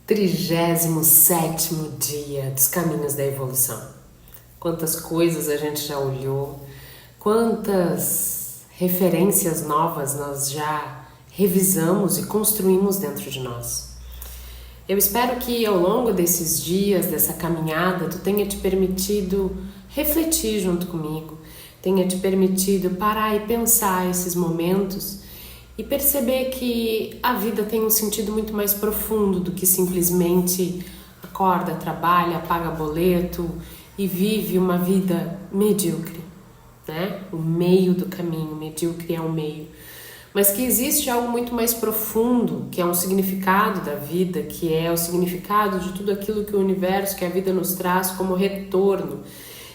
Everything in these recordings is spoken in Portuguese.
37º dia dos caminhos da evolução. Quantas coisas a gente já olhou, quantas referências novas nós já revisamos e construímos dentro de nós. Eu espero que ao longo desses dias, dessa caminhada, tu tenha te permitido refletir junto comigo, tenha te permitido parar e pensar esses momentos e perceber que a vida tem um sentido muito mais profundo do que simplesmente acorda, trabalha, paga boleto e vive uma vida medíocre, né? O meio do caminho, medíocre é o meio. Mas que existe algo muito mais profundo, que é um significado da vida, que é o significado de tudo aquilo que o universo, que a vida nos traz como retorno,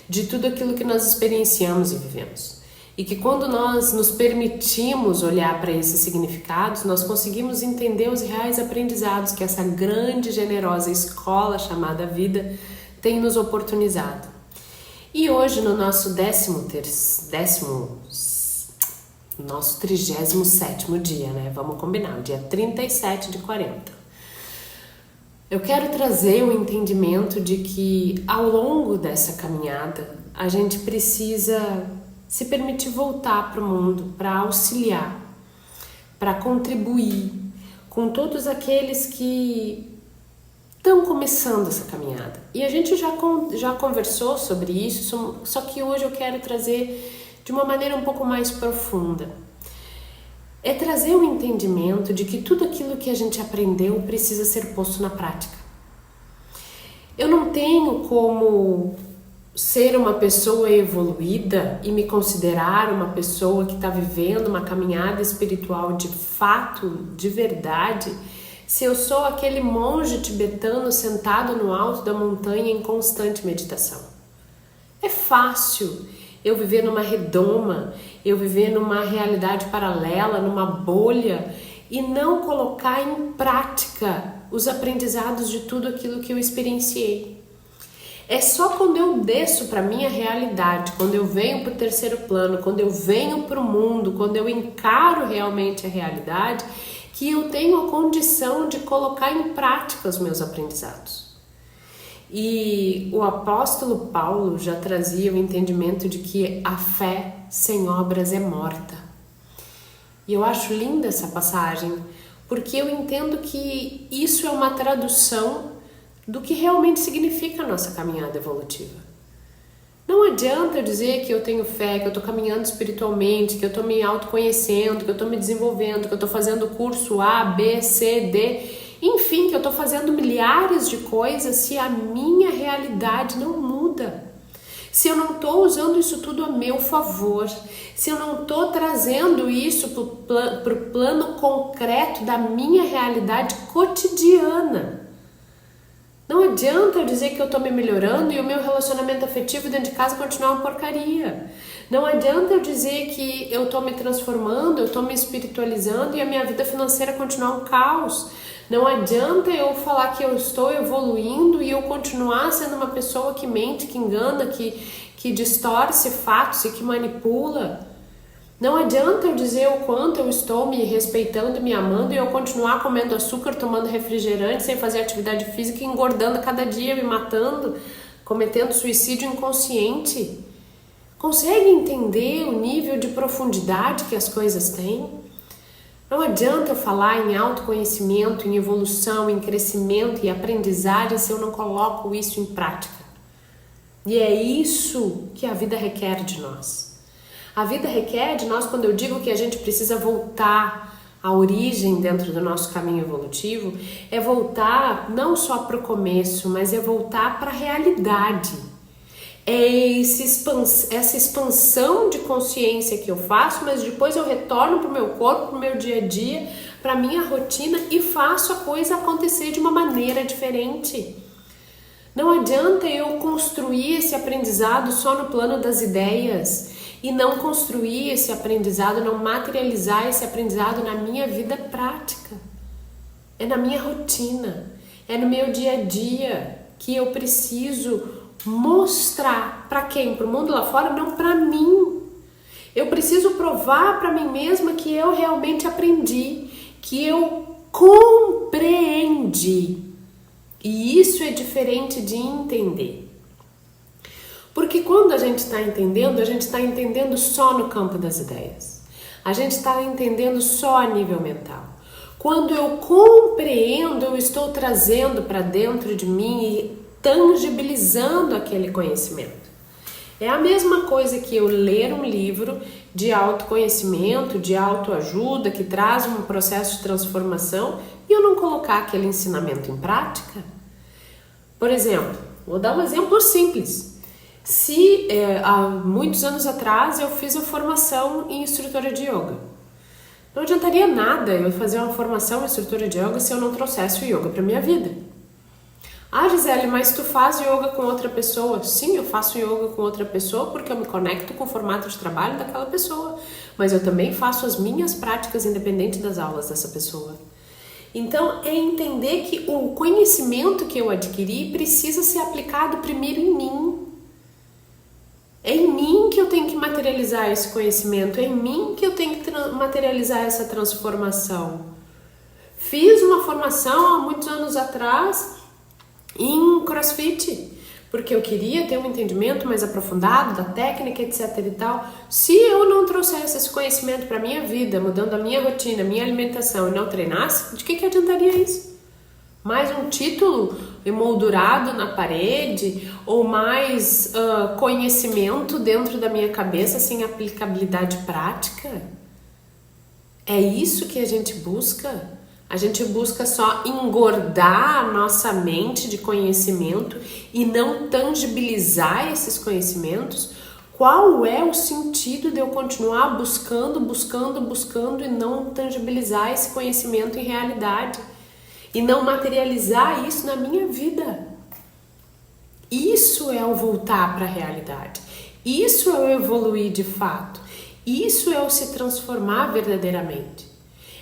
de tudo aquilo que nós experienciamos e vivemos. E que quando nós nos permitimos olhar para esses significados, nós conseguimos entender os reais aprendizados que essa grande, generosa escola chamada vida tem nos oportunizado. E hoje, no nosso 37º dia, né? Vamos combinar, o dia 37 de 40. Eu quero trazer o entendimento de que ao longo dessa caminhada, a gente precisa se permitir voltar para o mundo, para auxiliar, para contribuir com todos aqueles que estão começando essa caminhada. E a gente já conversou sobre isso, só que hoje eu quero trazer de uma maneira um pouco mais profunda. É trazer o entendimento de que tudo aquilo que a gente aprendeu precisa ser posto na prática. Eu não tenho como ser uma pessoa evoluída e me considerar uma pessoa que está vivendo uma caminhada espiritual de fato, de verdade, se eu sou aquele monge tibetano sentado no alto da montanha em constante meditação. É fácil eu viver numa redoma, eu viver numa realidade paralela, numa bolha e não colocar em prática os aprendizados de tudo aquilo que eu experienciei. É só quando eu desço para a minha realidade, quando eu venho para o terceiro plano, quando eu venho para o mundo, quando eu encaro realmente a realidade, que eu tenho a condição de colocar em prática os meus aprendizados. E o apóstolo Paulo já trazia o entendimento de que a fé sem obras é morta. E eu acho linda essa passagem, porque eu entendo que isso é uma tradução do que realmente significa a nossa caminhada evolutiva. Não adianta eu dizer que eu tenho fé, que eu estou caminhando espiritualmente, que eu estou me autoconhecendo, que eu estou me desenvolvendo, que eu estou fazendo o curso A, B, C, D, enfim, que eu estou fazendo milhares de coisas se a minha realidade não muda. Se eu não estou usando isso tudo a meu favor, se eu não estou trazendo isso para o plano concreto da minha realidade cotidiana. Não adianta eu dizer que eu estou me melhorando e o meu relacionamento afetivo dentro de casa continuar uma porcaria. Não adianta eu dizer que eu estou me transformando, eu estou me espiritualizando e a minha vida financeira continuar um caos. Não adianta eu falar que eu estou evoluindo e eu continuar sendo uma pessoa que mente, que engana, que distorce fatos e que manipula. Não adianta eu dizer o quanto eu estou me respeitando e me amando e eu continuar comendo açúcar, tomando refrigerante, sem fazer atividade física, engordando cada dia, me matando, cometendo suicídio inconsciente. Consegue entender o nível de profundidade que as coisas têm? Não adianta eu falar em autoconhecimento, em evolução, em crescimento e aprendizagem se eu não coloco isso em prática. E é isso que a vida requer de nós. A vida requer de nós, quando eu digo que a gente precisa voltar à origem dentro do nosso caminho evolutivo, é voltar não só para o começo, mas é voltar para a realidade. É essa expansão de consciência que eu faço, mas depois eu retorno para o meu corpo, para o meu dia a dia, para a minha rotina e faço a coisa acontecer de uma maneira diferente. Não adianta eu construir esse aprendizado só no plano das ideias e não construir esse aprendizado, não materializar esse aprendizado na minha vida prática. É na minha rotina, é no meu dia a dia que eu preciso mostrar para quem? Para o mundo lá fora? Não, para mim. Eu preciso provar para mim mesma que eu realmente aprendi, que eu compreendi E isso é diferente de entender. Porque quando a gente está entendendo só no campo das ideias. A gente está entendendo só a nível mental. Quando eu compreendo, eu estou trazendo para dentro de mim e tangibilizando aquele conhecimento. É a mesma coisa que eu ler um livro de autoconhecimento, de autoajuda, que traz um processo de transformação e eu não colocar aquele ensinamento em prática. Por exemplo, vou dar um exemplo simples. Se há muitos anos atrás eu fiz a formação em instrutora de yoga, não adiantaria nada eu fazer uma formação em instrutora de yoga se eu não trouxesse o yoga para minha vida. Ah, Gisele, mas tu faz yoga com outra pessoa? Sim, eu faço yoga com outra pessoa porque eu me conecto com o formato de trabalho daquela pessoa, mas eu também faço as minhas práticas independente das aulas dessa pessoa. Então, é entender que o conhecimento que eu adquiri precisa ser aplicado primeiro em mim. É em mim que eu tenho que materializar esse conhecimento, é em mim que eu tenho que materializar essa transformação. Fiz uma formação há muitos anos atrás em CrossFit, porque eu queria ter um entendimento mais aprofundado da técnica, etc e tal. Se eu não trouxesse esse conhecimento para minha vida, mudando a minha rotina, a minha alimentação e não treinasse, de que adiantaria isso? Mais um título emoldurado na parede ou mais conhecimento dentro da minha cabeça sem aplicabilidade prática? É isso que a gente busca? A gente busca só engordar a nossa mente de conhecimento e não tangibilizar esses conhecimentos? Qual é o sentido de eu continuar buscando e não tangibilizar esse conhecimento em realidade? E não materializar isso na minha vida? Isso é o voltar para a realidade. Isso é o evoluir de fato. Isso é o se transformar verdadeiramente.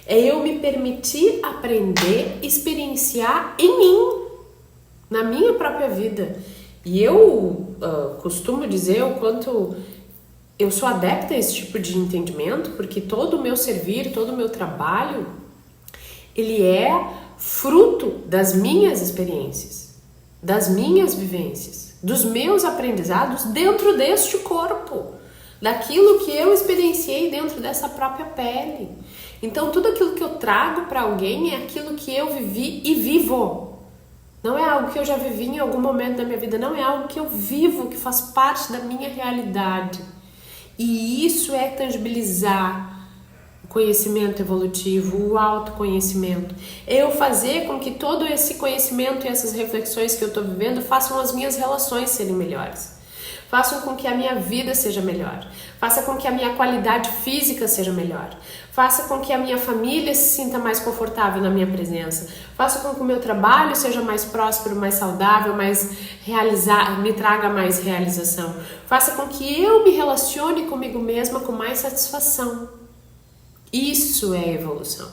É eu me permitir aprender, experienciar em mim, na minha própria vida. E eu costumo dizer o quanto eu sou adepta a esse tipo de entendimento, porque todo o meu servir, todo o meu trabalho, ele é fruto das minhas experiências, das minhas vivências, dos meus aprendizados dentro deste corpo, daquilo que eu experienciei dentro dessa própria pele. Então tudo aquilo que eu trago para alguém é aquilo que eu vivi e vivo. Não é algo que eu já vivi em algum momento da minha vida, não, é algo que eu vivo, que faz parte da minha realidade. E isso é tangibilizar o conhecimento evolutivo, o autoconhecimento. É eu fazer com que todo esse conhecimento e essas reflexões que eu estou vivendo façam as minhas relações serem melhores. Façam com que a minha vida seja melhor. Faça com que a minha qualidade física seja melhor. Faça com que a minha família se sinta mais confortável na minha presença. Faça com que o meu trabalho seja mais próspero, mais saudável, me traga mais realização. Faça com que eu me relacione comigo mesma com mais satisfação. Isso é evolução.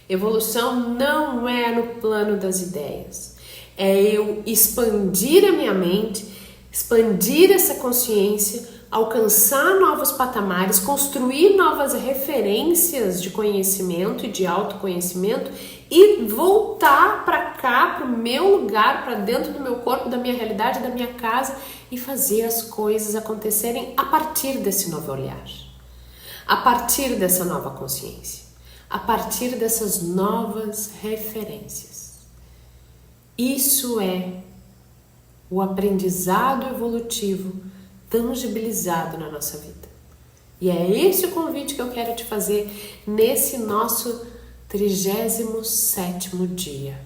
Evolução não é no plano das ideias. É eu expandir a minha mente, expandir essa consciência, alcançar novos patamares, construir novas referências de conhecimento e de autoconhecimento e voltar para cá, para o meu lugar, para dentro do meu corpo, da minha realidade, da minha casa e fazer as coisas acontecerem a partir desse novo olhar, a partir dessa nova consciência, a partir dessas novas referências. Isso é o aprendizado evolutivo tangibilizado na nossa vida. E é esse o convite que eu quero te fazer nesse nosso 37º dia.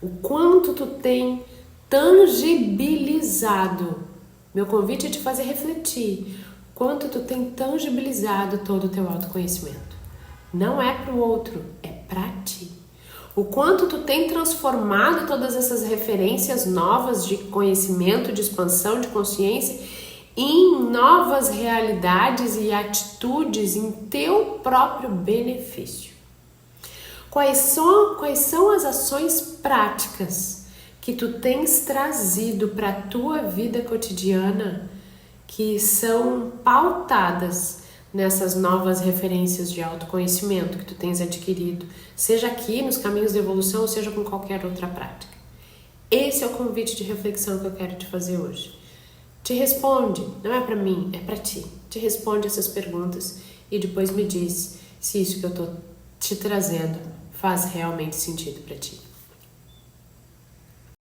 O quanto tu tem tangibilizado. Meu convite é te fazer refletir. Quanto tu tem tangibilizado todo o teu autoconhecimento. Não é para o outro, é para ti. O quanto tu tem transformado todas essas referências novas de conhecimento, de expansão, de consciência em novas realidades e atitudes em teu próprio benefício. Quais são as ações práticas que tu tens trazido para a tua vida cotidiana que são pautadas nessas novas referências de autoconhecimento que tu tens adquirido, seja aqui nos caminhos de evolução ou seja com qualquer outra prática? Esse é o convite de reflexão que eu quero te fazer hoje. Te responde, não é pra mim, é pra ti. Te responde essas perguntas e depois me diz se isso que eu tô te trazendo faz realmente sentido pra ti.